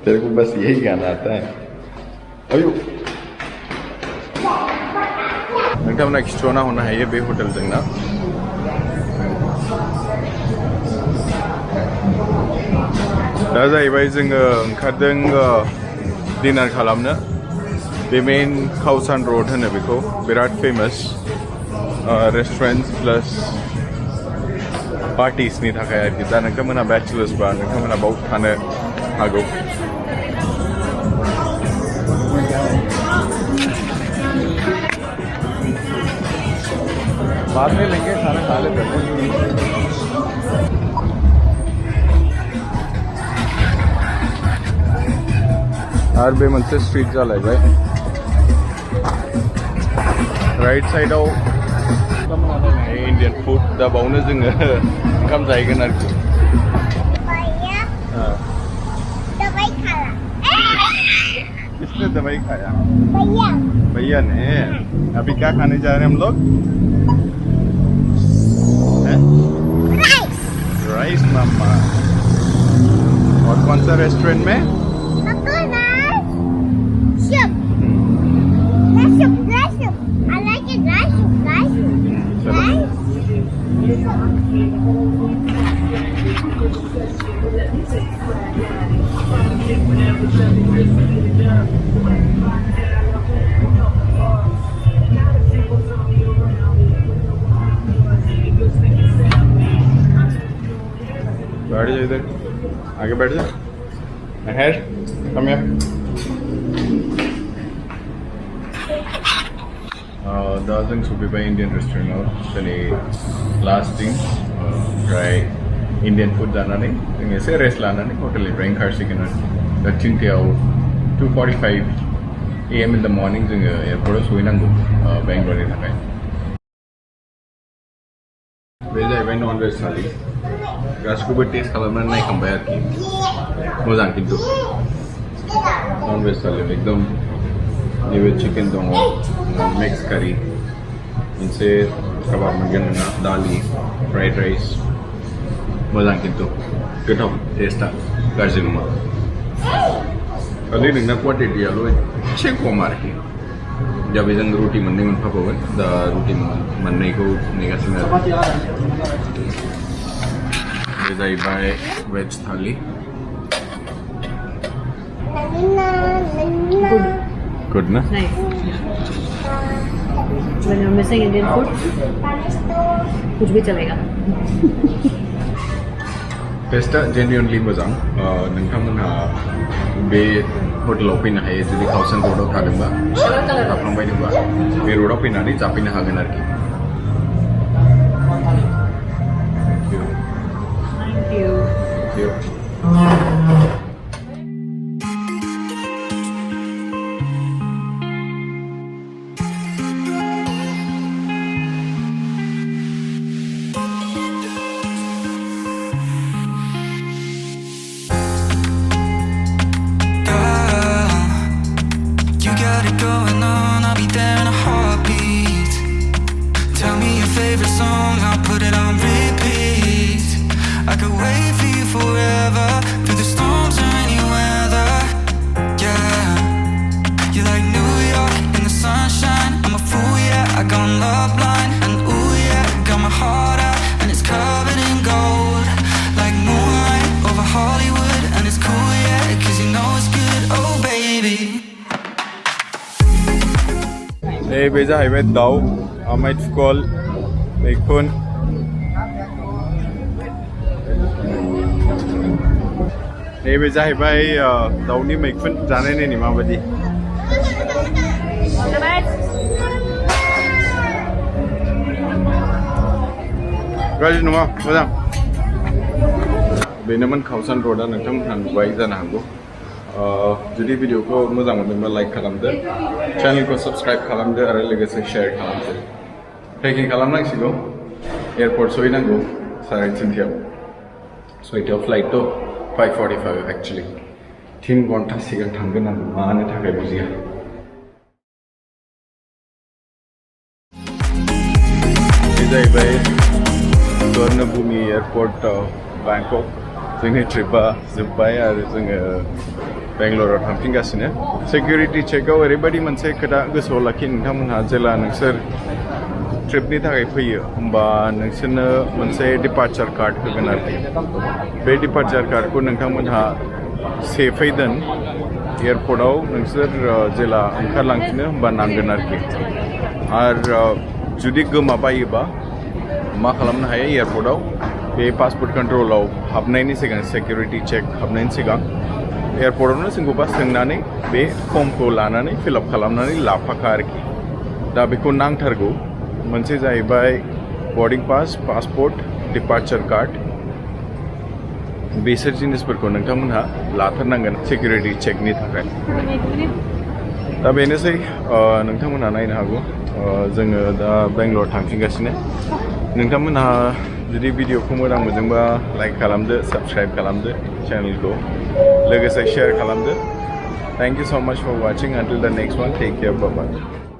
तेरे को बस यही गाना आता है अयो नोंथांमोना खिथ'ना हरनो हायो बे हटेलजोंना दा जाहैबाय जोङो ओंखारदों डिनार खालामनो बे मेन काउसान रड होनो बेखौ बिराद फेमास रेस्टुरेन्ट प्लास पार्टिसनि थाखाय आरोखि दा नोंथांमोना बैचलर्स बा नोंथांमोना बाव थानो हागौ बाद में लेंगे खाना खा लेते हैं और बे मोनसे स्ट्रीट जालायबाय राइट साइडआव इंडियन फूड दा बावनो जोङो ओंखाम जाहैगोन आरोखि किसने दवाई खाया भैया भैया ने अभी क्या खाने जा रहे हैं हम लोग राइस मामा और कौन सा रेस्टोरेंट में बैठ जा इधर आगे बैठ जा अहेर कम हियर दा जों सफैबाय इंडियन रेस्टुरेन्टआव दिनै लास्ट दिन ओमफ्राय इंडियन फुड जानानै जों एसे रेस्ट लानानै हटेलनिफ्राय ओंखारसिगोन आरो दा 3टायाव 2:45 AM इन द मर्निं जोङो एयारपर्टआव सहैनांगौ बेंगलरनि थाखाय बे जाहैबाय नन भेज थालि गासिखौबो टेस्ट खालामनानै नायखांबाय आरोखि मोजां खिन्थु नन भेज थालि एकदम नैबे चिकेन दङ मिक्स कारि मोनसे काबाब मोनगोन नोंना दालि फ्राइड राइस मोजां खिन्थु गोथाव टेस्टआ गाज्रि नङा खालि नोंना क्वान्टिटियाल' एसे खम आरोखि दा बेजों रुटि मोननै मोनफाबावगोन दा रुटि मोननैखौ नेगासिनो आरो बे जाहैबाय वेज थालि गुड ना When you're missing Indian food, कुछ भी चलेगा. टेस्टआ जेन्युइनलि मोजां नोंथांमोनहा बे हटेलाव फैनो हायो जुदि काउसान रडआव थादोंबा थाफ्लांबायदोंबा बे रडआव फैनानै जाफैनो हागोन आरोखि Thank you. Thank you. Got it going on, I'll be there in a heartbeat. Tell me your favorite song, I'll put it on repeat. I could wait for you forever, through the storms or any weather. Yeah, you're like New York in the sunshine. I'm a fool, yeah, I got a love line. And ooh yeah, got my heart out, and it's covered in gold. Like moonlight over Hollywood, and it's cool, yeah, cause you know it's good, oh baby. नैबे जाहैबाय दाउ आमाय थुखल मैखुन नैबे जाहैबाय दाउनि मैखुन जानाय नायनि माबायदि गाज्रि नङा मोजां बेनोमोन काउसान रडआ नोंथांमोनहा नुबाय जानो हागौ जुदि भिडिअखौ मोजां मोनदोंबा लाइक खालामदो चेनेलखौ साबस्क्राइब खालामदो आरो लोगोसे शेयार खालामदो पेकिं खालामनांसिगौ एयारपर्ट सहैनांगौ 3:30 6टायाव फ्लाइट थ' 5:45 एक्चुअली 3 घन्टा सिगां थांगोन आं मानो थाखाय बुजिया जाहैबाय स्वर्णभूमि एयारपर्ट Bangkok जोंनि ट्रिपा जोब्बाय आरो जोङो बेंगलराव थांफिनगासिनो सिकिउरिटि चेकआव ओरैबायदि मोनसे खोथा गोसोआव लाखि नोंथांमोनहा जेला नोंसोर ट्रिपनि थाखाय फैयो होमबा नोंसोरनो मोनसे डिपार्चार कार्ड होगोन आरोखि बे डिपार्चार कार्डखौ नोंथांमोनहा सेफै दोन एयारपर्टआव नोंसोर जेला ओंखारलांफिनो होमबा नांगोन आरोखि आरो जुदि गोमाबायोबा मा खालामनो हायो एयारपर्टआव बे पासपोर्ट कन्ट्रलाव हाबनायनि सिगां सिकिउरिटि चेक हाबनायनि सिगां एयारपर्टआवनो जोंखौबा सोंनानै बे फर्मखौ लानानै फिलआप खालामनानै लाफाखा आरोखि दा बेखौ नांथारगौ मोनसे जाहैबाय बर्डिं पास पासपोर्ट डिपार्चार कार्ड बेसोर जिनिसफोरखौ नोंथांमोनहा लाथारनांगोन सिकिउरिटि चेकनि थाखाय दा बेनोसै नोंथांमोनहा नायनो हागौ जोङो दा बेंगलर थांफिनगासिनो नोंथांमोनहा जुदि भिडिअखौ मोजां मोनदोंबा लाइक खालामदो साबस्क्राइब खालामदो चेनेलखौ लोगोसे शेयार खालामदो thank you so much for watching until the next one take care bye bye